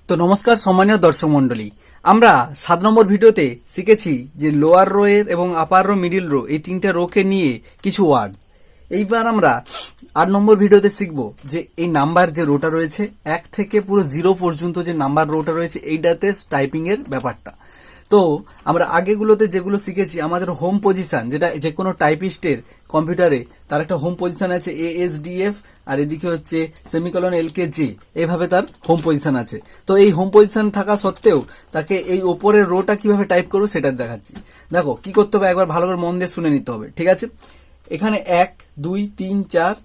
তো নমস্কার সম্মানীয় দর্শক মন্ডলী, আমরা 7 নম্বর ভিডিওতে শিখেছি যে লোয়ার রো এর এবং আপার রো, মিডিল রো এই তিনটা রোকে নিয়ে কিছু ওয়ার্ড। এইবার আমরা 8 নম্বর ভিডিওতে শিখব যে এই নাম্বার যে রোটা রয়েছে 1 থেকে পুরো 0 পর্যন্ত যে নাম্বার রোটা রয়েছে এইটাতে টাইপিং এর ব্যাপারটা। তো আমরা আগেগুলোতে যেগুলো শিখেছি, আমাদের হোম পজিশন যেটা যে কোনো টাইপিস্টের কম্পিউটারে তার একটা হোম পজিশন আছে ASDF, আর এদিকে হচ্ছে সেমিকলন LKG, এইভাবে তার হোম পজিশন আছে। তো এই হোম পজিশন থাকা সত্ত্বেও তাকে এই ওপরের রোটা কিভাবে টাইপ করবো সেটা দেখাচ্ছি। দেখো কি করতে হবে, একবার ভালো করে মন দিয়ে শুনে নিতে হবে, ঠিক আছে? এখানে 1 2 3 4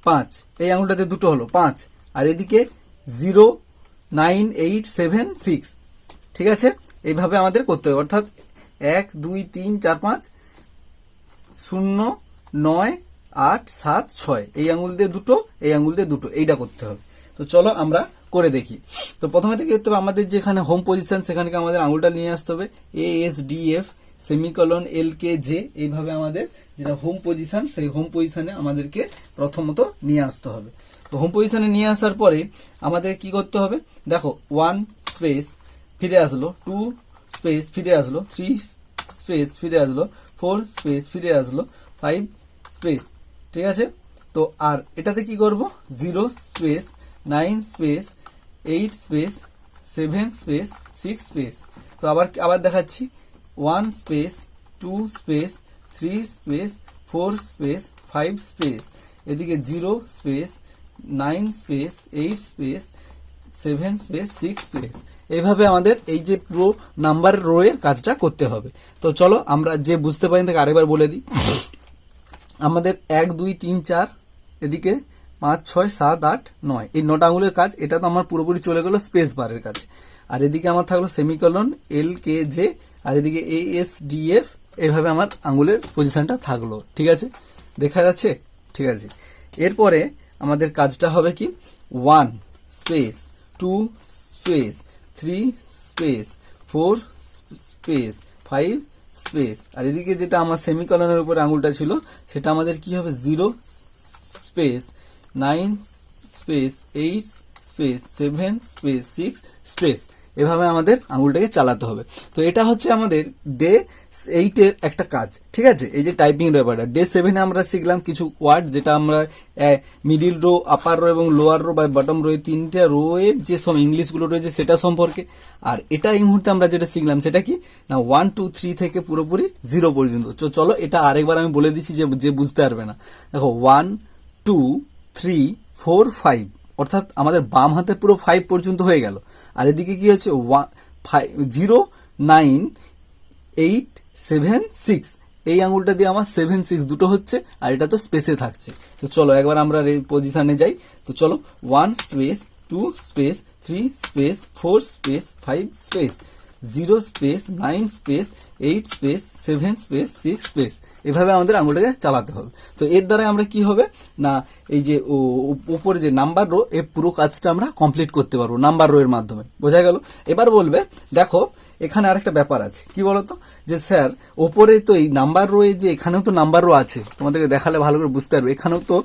5, এই আঙুলটাতে দুটো হলো 5, আর এদিকে 0 9 8 7 6, ঠিক আছে? এইভাবে আমাদের করতে হবে, অর্থাৎ 1 2 3 4 5 0 9 8 7 6, এই আঙুল দিয়ে দুটো, এই আঙুল দিয়ে দুটো, এইটা করতে হবে। তো চলো আমরা করে দেখি। তো প্রথমে থেকে করতে হবে, আমাদের যেখানে হোম পজিশন সেখানে আমাদের আঙুলটা নিয়ে আসতে হবে ASDF সেমিকলন LKJ, এইভাবে আমাদের যেটা হোম পজিশন সেই হোম পজিশনে আমাদেরকে প্রথমত নিয়ে আসতে হবে। তো হোম পজিশনে নিয়ে আসার পরে আমাদের কি করতে হবে, দেখো 1 স্পেস ফিরে আসলো, 2 স্পেস ফিরে আসলো, 3 স্পেস ফিরে আসলো, 4 স্পেস ফিরে আসলো, 5 স্পেস, ঠিক আছে? তো আর এটাতে কি করব, 0 space 9 space 8 space 7 space 6 space. তো আবার দেখাচ্ছি, 1 space 2 space 3 space 4 space 5 space, এদিকে 0 space 9 space 8 space 7 space 6 space. এইভাবে আমাদের এই যে পুরো নাম্বার রো এর কাজটা করতে হবে। তো চলো আমরা যে বুঝতে পারি তাকে আরেকবার বলে দিই। আমাদের 1 2 3 4, এদিকে 5 6 7 8 9, এই 9টা আঙুলের কাজ। এটা তো আমার পুরোপুরি চলে গেল স্পেস বারের কাছে। আর এদিকে আমার থাকলো সেমিকলন LKJ, আর এদিকে ASDF, এইভাবে আমার আঙুলের পজিশনটা থাকলো, ঠিক আছে? দেখা যাচ্ছে? ঠিক আছে। এরপরে আমাদের কাজটা হবে কি, 1 space 2 space 3 space 4 space 5 space, আর এদিকে যেটা আমার সেমিকলনের উপরে আঙুলটা ছিল সেটা আমাদের কি হবে, 0 space 9 space 8 space 7 space 6 space. এভাবে আমাদের আঙুলটাকে চালাতে হবে। তো এটা হচ্ছে আমাদের ডে 8 এর একটা কাজ, ঠিক আছে? এই যে টাইপিং ব্যাপারটা। ডে 7 এ আমরা শিখলাম কিছু ওয়ার্ড, যেটা আমরা মিডিল রো, আপার রো এবং লোয়ার রো বা বটম রো, এই তিনটা রো এর যে সব ইংলিশগুলো রয়েছে সেটা সম্পর্কে। আর এটা এই মুহূর্তে আমরা যেটা শিখলাম সেটা কি না, 1 2 3 থেকে পুরোপুরি 0 পর্যন্ত। চলো এটা আরেকবার আমি বলে দিচ্ছি যে বুঝতে পারবে না। দেখো 1 2 3 4 5, অর্থাৎ আমাদের বাম হাতে পুরো 5 পর্যন্ত হয়ে গেল। আর এদিকে কি হচ্ছে, 0 9 8 7 6, এই আঙুলটা দিয়ে আমার 7 6 দুটো হচ্ছে, আর এটা তো স্পেসে থাকছে। তো চলো একবার আমরা এই পজিশনে যাই। তো চলো 1 space 2 space 3 space 4 space 5 space, 0 space 9 space 8 space 7 space 6 space. এভাবে আমাদের আঙুলটাকে চালাতে হবে। তো এর দ্বারা আমরা কি হবে না, এই যে উপরে যে নাম্বার রো, এই পুরো কাজটা আমরা কমপ্লিট করতে পারবো নাম্বার রো এর মাধ্যমে। বোঝা গেল? এবার বলবে দেখো এখানে আরেকটা ব্যাপার আছে, কি বলতো, যে স্যার ওপরে তো এই নাম্বার রো, যে এখানেও তো নাম্বার রো আছে, তোমাদেরকে দেখালে ভালো করে বুঝতে পারবে। এখানেও তো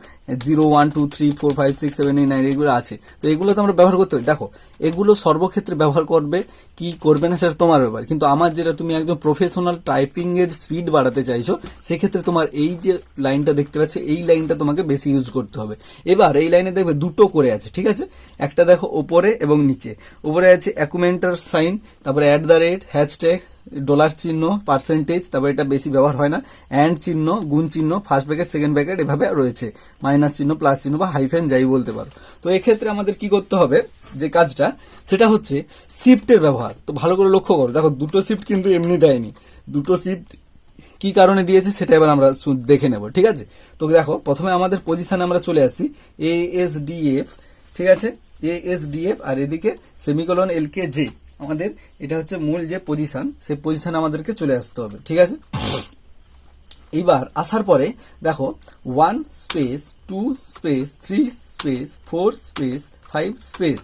0 1 2 3 4 5 6 7 8 9 এগুলো আছে। তো এগুলো তো আমরা ব্যবহার করতে পারি। দেখো এগুলো সর্বক্ষেত্রে ব্যবহার করবে কি করবে না সেটা তোমার ব্যাপার, কিন্তু আমার যেটা তুমি একদম প্রফেশনাল টাইপিং এর স্পিড বাড়াতে চাইছো, সেক্ষেত্রে তোমার এই যে লাইনটা দেখতে পাচ্ছ, এই লাইনটা তোমাকে বেশি ইউজ করতে হবে। এবার এই লাইনে দেখবে দুটো করে আছে, ঠিক আছে? একটা দেখো ওপরে এবং নিচে। ওপরে আছে অ্যাকুমেন্টার সাইন, তারপরে @ হ্যাশট্যাগ, ডলার চিহ্ন, পার্সেন্টেজ, তারপরে এটা বেশি ব্যবহার হয় না, অ্যান্ড চিহ্ন, গুণ চিহ্ন, ফার্স্ট ব্র্যাকেট সেকেন্ড ব্র্যাকেট, এভাবে রয়েছে, মাইনাস চিহ্ন, প্লাস চিহ্ন বা হাইফেন যাই বলতে পারো। তো এক্ষেত্রে আমাদের কি করতে হবে, যে কাজটা সেটা হচ্ছে শিফটের ব্যবহার। তো ভালো করে লক্ষ্য করো, দেখো দুটো শিফট কিন্তু এমনি দেয়নি, দুটো শিফট কি কারণে দিয়েছে সেটা এবার আমরা দেখে নেব, ঠিক আছে? তো দেখো প্রথমে আমাদের পজিশনে আমরা চলে আসি ASDF, ঠিক আছে? ASDF, আর এদিকে সেমিকলন LKJ, আমাদের এটা হচ্ছে মূল যে পজিশন, সেই পজিশনে আমাদেরকে চলে আসতে হবে, ঠিক আছে? এইবার আসার পরে দেখো 1 space 2 space 3 space 4 space 5 space,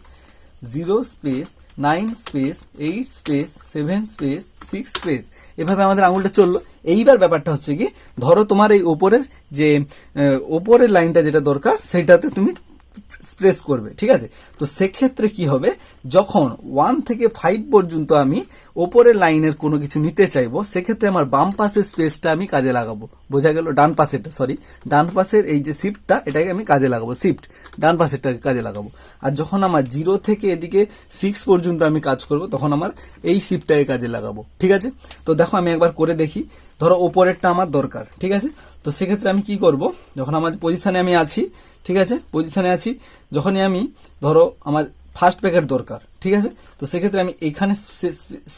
0 space 9 space 8 space 7 space 6 space, এভাবে আমাদের আঙুলটা চললো। এইবার ব্যাপারটা হচ্ছে কি, ধরো তোমার এই ওপরের যে ওপরের লাইনটা যেটা দরকার সেটাতে তুমি প্রেস করবে, ঠিক আছে। তো সেক্ষেত্রে কি হবে, যখন 1 থেকে 5 পর্যন্ত আমি ওপরের লাইনের কোনো কিছু নিতে চাইবো, সেক্ষেত্রে আমার বাম পাশের স্পেসটা আমি কাজে লাগাবো। বোঝা গেল? ডান পাশের এই যে শিফটটা, এটাকে আমি কাজে লাগাবো, শিফট ডান পাশেরটাকে কাজে লাগাবো। আর যখন আমার 0 থেকে এদিকে 6 পর্যন্ত আমি কাজ করব, তখন আমার এই শিফটটাকে কাজে লাগাবো, ঠিক আছে। তো দেখো আমি একবার করে দেখি। ধরো ওপরেরটা আমার দরকার, ঠিক আছে। তো সেক্ষেত্রে আমি কি করব, যখন আমার পজিশনে আমি আছি, ঠিক আছে, পজিশনে আছি, যখনই আমি ধরো আমার ফার্স্ট প্যাকেট দরকার, ঠিক আছে। তো সেক্ষেত্রে আমি এখানে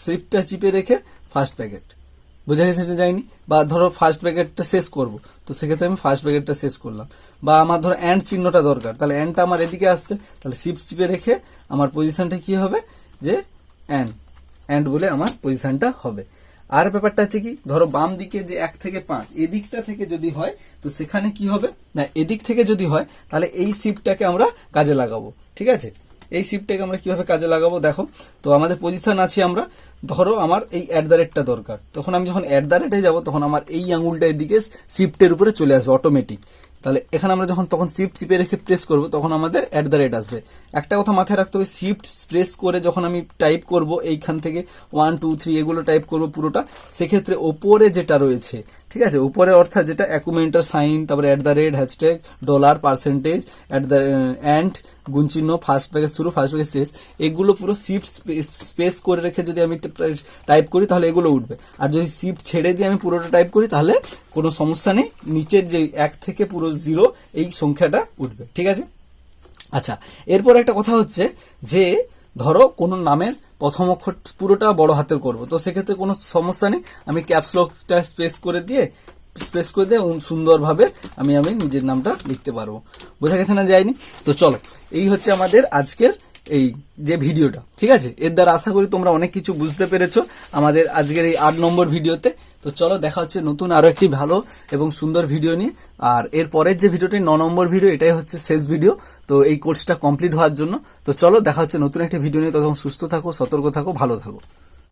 শিফটটা চিপে রেখে ফার্স্ট প্যাকেট, বোঝা গেছে এটা যায়নি, বা ধরো ফার্স্ট প্যাকেটটা শেষ করব, তো সেক্ষেত্রে আমি ফার্স্ট প্যাকেটটা শেষ করলাম। বা আমার ধরো অ্যান্ড চিহ্নটা দরকার, তাহলে অ্যান্ডটা আমার এদিকে আসছে, তাহলে শিফট চিপে রেখে আমার পজিশনটা কি হবে, যে অ্যান্ড বলে আমার পজিশনটা হবে। আর ব্যাপারটা আছে কি, ধরো বাম দিকে যে 1 থেকে 5 এদিকটা থেকে যদি হয়, তো সেখানে কি হবে না, এদিক থেকে যদি হয় তাহলে এই শিফটটাকে আমরা কাজে লাগাবো, ঠিক আছে। এই শিফটটাকে আমরা কিভাবে কাজে লাগাবো দেখো। তো আমাদের পজিশন আছি আমরা, ধরো আমার এই @টা দরকার, তখন আমি যখন @এ যাবো, তখন আমার এই আঙুলটা এদিকে শিফটের উপরে চলে আসবে অটোমেটিক। তাহলে এখানে আমরা যখন তখন শিফট চিপে রেখে প্রেস করব, তখন আমাদের @আসবে। একটা কথা মাথায় রাখতে হবে, শিফট প্রেস করে যখন আমি টাইপ করব, এইখান থেকে 1 2 3 এগুলো টাইপ করব পুরোটা, সেক্ষেত্রে ওপরে যেটা রয়েছে, ঠিক আছে, উপরে অর্থাৎ যেটা অ্যাকুমেন্টার সাইন, তারপরে @, $, পার্সেন্টেজ, অ্যান্ড গুণচিহ্ন, ফার্স্ট প্যাকেজ শুরু, ফার্স্ট প্যাকেজ শেষ, এগুলো পুরো শিফট স্পেস করে রেখে যদি আমি টাইপ করি, তাহলে এগুলো উঠবে। আর যদি শিফট ছেড়ে দিয়ে আমি পুরোটা টাইপ করি, তাহলে কোনো সমস্যা নেই, নিচের যে 1 থেকে পুরো 0 এই সংখ্যাটা উঠবে, ঠিক আছে। আচ্ছা, এরপর একটা কথা হচ্ছে যে ধরো কোনো নামের প্রথম অক্ষর পুরোটা বড় হাতের করব, তো সেক্ষেত্রে কোনো সমস্যা নেই, আমি ক্যাপসলকটা স্পেস করে দিয়ে সুন্দরভাবে আমি নিজের নামটা লিখতে পারবো। বোঝা গেছে না যায়নি? তো চলো, এই হচ্ছে আমাদের আজকের এই যে ভিডিওটা, ঠিক আছে। এর দ্বারা আশা করি তোমরা অনেক কিছু বুঝতে পেরেছো আমাদের আজকের এই 8 নম্বর ভিডিওতে। তো চলো, দেখা হচ্ছে নতুন আরো একটি ভালো এবং সুন্দর ভিডিও নিয়ে। আর এর পরের যে ভিডিওটি 9 নম্বর ভিডিও, এটাই হচ্ছে শেষ ভিডিও তো এই কোর্সটা কমপ্লিট হওয়ার জন্য। তো চলো, দেখা হচ্ছে নতুন একটি ভিডিও নিয়ে। ততক্ষণ সুস্থ থাকো, সতর্ক থাকো, ভালো থাকো।